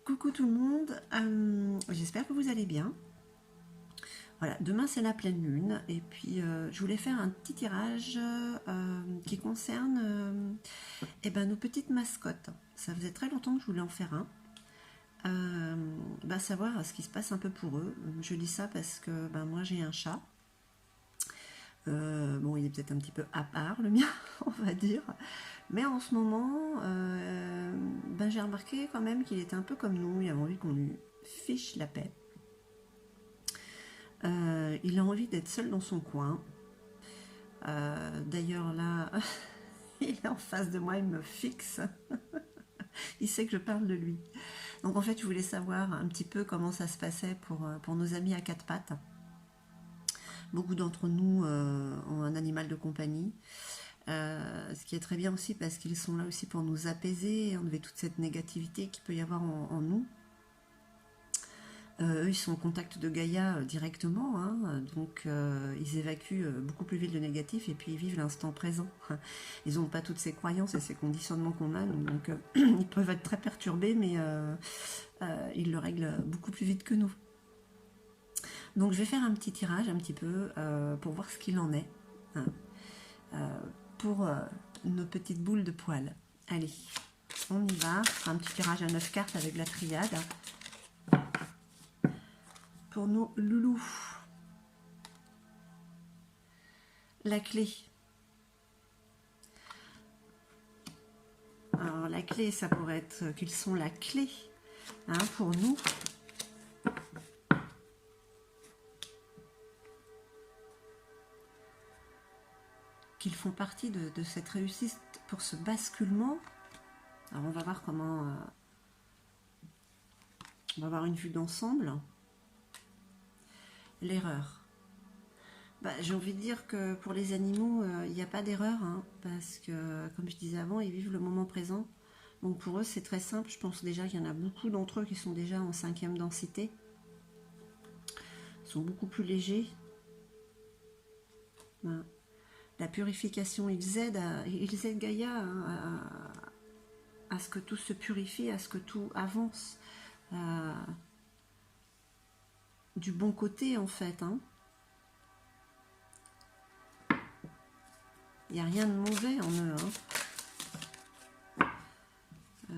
Coucou tout le monde, j'espère que vous allez bien. Voilà, demain c'est la pleine lune et puis je voulais faire un petit tirage qui concerne nos petites mascottes. Ça faisait très longtemps que je voulais en faire un. Savoir ce qui se passe un peu pour eux. Je dis ça parce que moi j'ai un chat. Bon, il est peut-être un petit peu à part le mien, on va dire. Mais en ce moment, j'ai remarqué quand même qu'il était un peu comme nous. Il avait envie qu'on lui fiche la paix. Il a envie d'être seul dans son coin. D'ailleurs là, il est en face de moi, il me fixe. Il sait que je parle de lui. Donc en fait, je voulais savoir un petit peu comment ça se passait pour nos amis à quatre pattes. Beaucoup d'entre nous ont un animal de compagnie. Ce qui est très bien aussi parce qu'ils sont là aussi pour nous apaiser et enlever toute cette négativité qu'il peut y avoir en nous. Eux, ils sont en contact de Gaïa directement, hein, donc ils évacuent beaucoup plus vite le négatif et puis ils vivent l'instant présent. Ils n'ont pas toutes ces croyances et ces conditionnements qu'on a, donc ils peuvent être très perturbés, mais ils le règlent beaucoup plus vite que nous. Donc je vais faire un petit tirage un petit peu pour voir ce qu'il en est, hein, pour nos petites boules de poils. Allez, on y va. Un petit tirage à 9 cartes avec la triade. Pour nos loulous. La clé. Alors la clé, ça pourrait être qu'ils sont la clé, hein, pour nous. Qu'ils font partie de cette réussite pour ce basculement. Alors on va voir comment... on va avoir une vue d'ensemble. L'erreur. J'ai envie de dire que pour les animaux, il n'y a pas d'erreur, hein, parce que, comme je disais avant, ils vivent le moment présent. Donc pour eux, c'est très simple. Je pense déjà qu'il y en a beaucoup d'entre eux qui sont déjà en 5e densité. Ils sont beaucoup plus légers. Voilà. La purification, ils aident Gaïa, hein, à ce que tout se purifie, à ce que tout avance. Du bon côté, en fait, hein. Il n'y a rien de mauvais en eux, hein.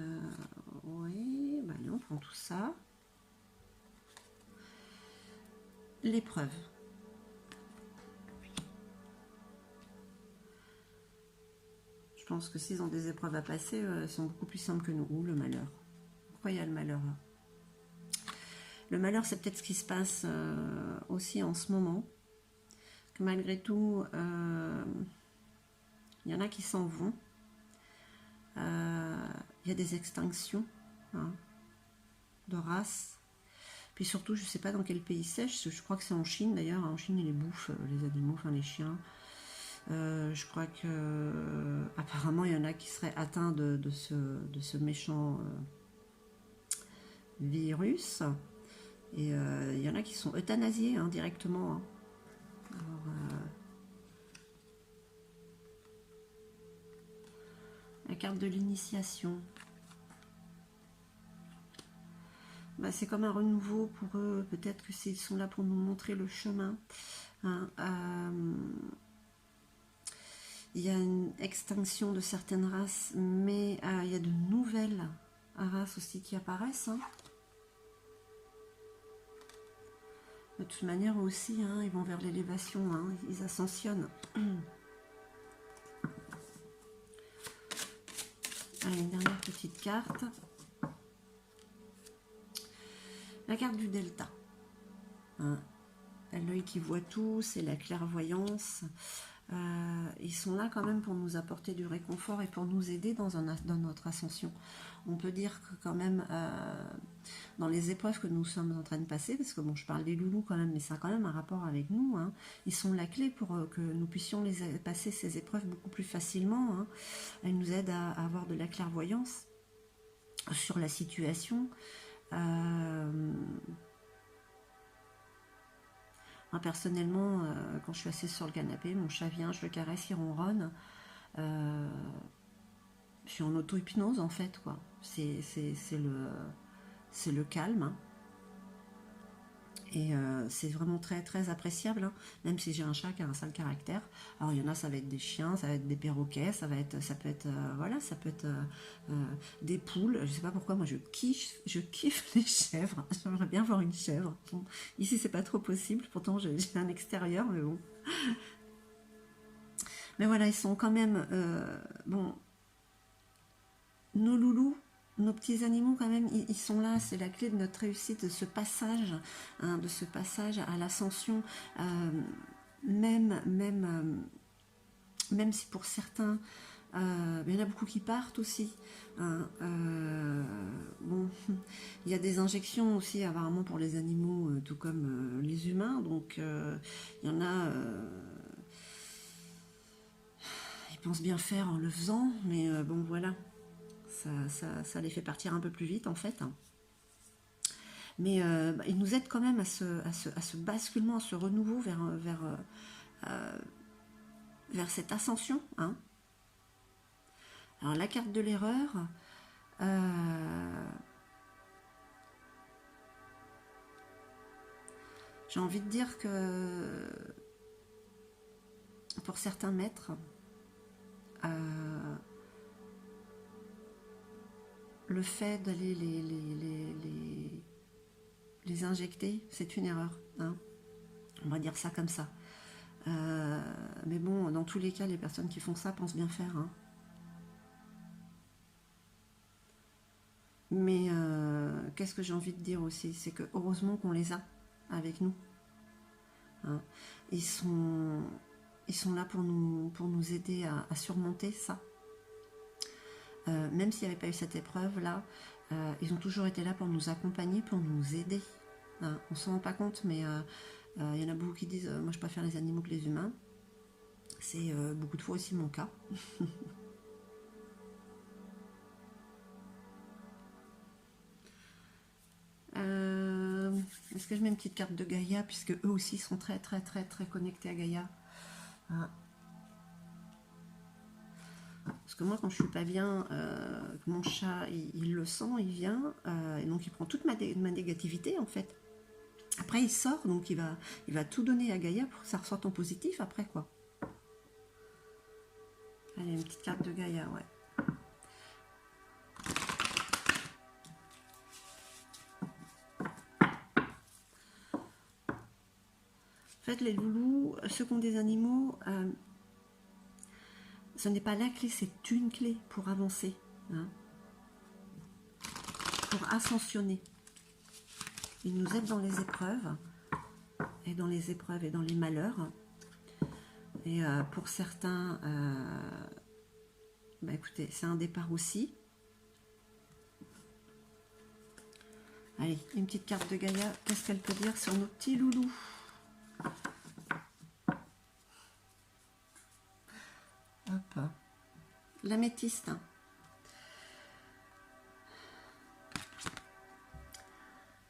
Oui, allez, on prend tout ça. L'épreuve. Je pense que s'ils ont des épreuves à passer, ils sont beaucoup plus simples que nous. Ou le malheur. Pourquoi il y a le malheur là? Le malheur, c'est peut-être ce qui se passe aussi en ce moment. Que malgré tout, il y en a qui s'en vont. Il y a des extinctions, hein, de races. Puis surtout, je ne sais pas dans quel pays c'est. Je crois que c'est en Chine d'ailleurs. En Chine, ils les bouffent, les animaux, enfin les chiens. Je crois que apparemment il y en a qui seraient atteints de ce méchant virus. Et il y en a qui sont euthanasiés, hein, directement, hein. Alors, la carte de l'initiation. C'est comme un renouveau pour eux. Peut-être que ils sont là pour nous montrer le chemin, hein. Il y a une extinction de certaines races, mais il y a de nouvelles races aussi qui apparaissent, hein. De toute manière aussi, hein, ils vont vers l'élévation, hein, ils ascensionnent. Allez, une dernière petite carte. La carte du delta. Hein. L'œil qui voit tout, c'est la clairvoyance. Ils sont là quand même pour nous apporter du réconfort et pour nous aider dans notre ascension. On peut dire que quand même, dans les épreuves que nous sommes en train de passer, parce que bon, je parle des loulous quand même, mais ça a quand même un rapport avec nous, hein, ils sont la clé pour que nous puissions passer ces épreuves beaucoup plus facilement, hein. Elles nous aident à avoir de la clairvoyance sur la situation. Moi, personnellement, quand je suis assise sur le canapé, mon chat vient, je le caresse, il ronronne. Je suis en auto-hypnose, en fait, quoi. C'est c'est le calme. Hein. Et c'est vraiment très très appréciable, hein. Même si j'ai un chat qui a un sale caractère. Alors il y en a, ça va être des chiens, ça va être des perroquets, ça peut être voilà, ça peut être des poules. Je sais pas pourquoi, moi je kiffe les chèvres. J'aimerais bien voir une chèvre. Bon, ici c'est pas trop possible, pourtant j'ai un extérieur, mais bon. Mais voilà, ils sont quand même bon. Nos loulous, nos petits animaux quand même, ils sont là, c'est la clé de notre réussite, de ce passage, hein, de ce passage à l'ascension, même si pour certains, il y en a beaucoup qui partent aussi. Hein, bon, il y a des injections aussi apparemment pour les animaux, tout comme les humains, donc il y en a, ils pensent bien faire en le faisant, mais bon voilà. Ça les fait partir un peu plus vite en fait. Mais ils nous aident quand même à ce basculement, à ce renouveau vers cette ascension. Hein. Alors la carte de l'erreur, j'ai envie de dire que pour certains maîtres, le fait d'aller les injecter, c'est une erreur. Hein. On va dire ça comme ça. Mais bon, dans tous les cas, les personnes qui font ça pensent bien faire. Hein. Mais qu'est-ce que j'ai envie de dire aussi, c'est que heureusement qu'on les a avec nous. Hein. Ils sont là pour nous aider à surmonter ça. Même s'il n'y avait pas eu cette épreuve-là, ils ont toujours été là pour nous accompagner, pour nous aider. Hein. On ne s'en rend pas compte, mais il y en a beaucoup qui disent moi je préfère les animaux que les humains. C'est beaucoup de fois aussi mon cas. Est-ce que je mets une petite carte de Gaïa, puisque eux aussi sont très très très très connectés à Gaïa. Ah. Parce que moi quand je suis pas bien, mon chat il le sent, il vient, et donc il prend toute ma négativité en fait. Après il sort, donc il va tout donner à Gaïa pour que ça ressorte en positif après quoi. Allez, une petite carte de Gaïa, ouais. En fait, les loulous, ceux qui ont des animaux, ce n'est pas la clé, c'est une clé pour avancer, hein, pour ascensionner. Ils nous aident dans les épreuves, et dans les malheurs. Et pour certains, bah écoutez, c'est un départ aussi. Allez, une petite carte de Gaïa, qu'est-ce qu'elle peut dire sur nos petits loulous? Hop. L'améthyste. Hein.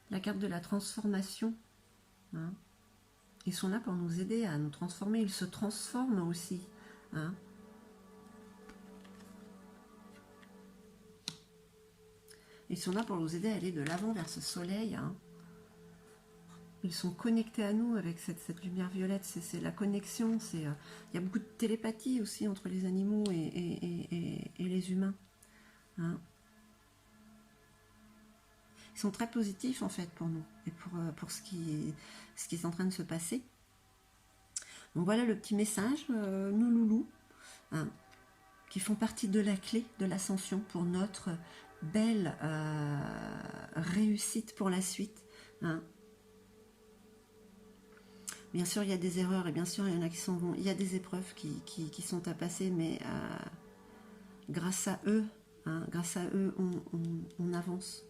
La carte de la transformation. Hein. Ils sont là pour nous aider à nous transformer. Ils se transforment aussi. Hein. Ils sont là pour nous aider à aller de l'avant vers ce soleil. Hein. Ils sont connectés à nous avec cette lumière violette. C'est la connexion. Il y a beaucoup de télépathie aussi entre les animaux et les humains. Hein. Ils sont très positifs en fait pour nous et pour ce qui est en train de se passer. Donc voilà le petit message, nos loulous, hein, qui font partie de la clé de l'ascension pour notre belle réussite pour la suite. Hein. Bien sûr, il y a des erreurs et bien sûr, il y en a qui s'en vont. Il y a des épreuves qui sont à passer, mais grâce à eux, hein, on avance.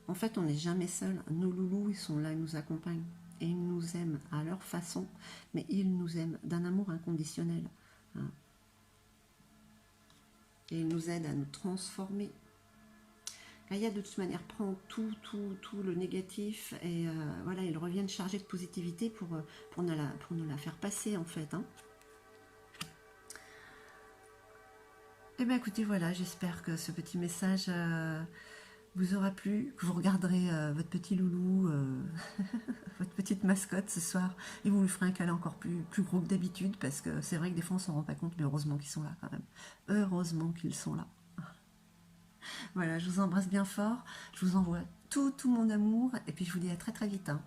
En fait, on n'est jamais seul. Nos loulous, ils sont là, ils nous accompagnent. Et ils nous aiment à leur façon, mais ils nous aiment d'un amour inconditionnel. Hein. Et ils nous aident à nous transformer. Gaïa, de toute manière, prend tout le négatif et voilà, ils reviennent chargés de positivité pour nous la faire passer, en fait. Hein. Eh bien, écoutez, voilà, j'espère que ce petit message vous aura plu, que vous regarderez votre petit loulou, votre petite mascotte ce soir, et vous lui ferez un câlin encore plus gros que d'habitude, parce que c'est vrai que des fois on s'en rend pas compte, mais heureusement qu'ils sont là quand même. Heureusement qu'ils sont là. Voilà, je vous embrasse bien fort, je vous envoie tout mon amour, et puis je vous dis à très très vite. Hein.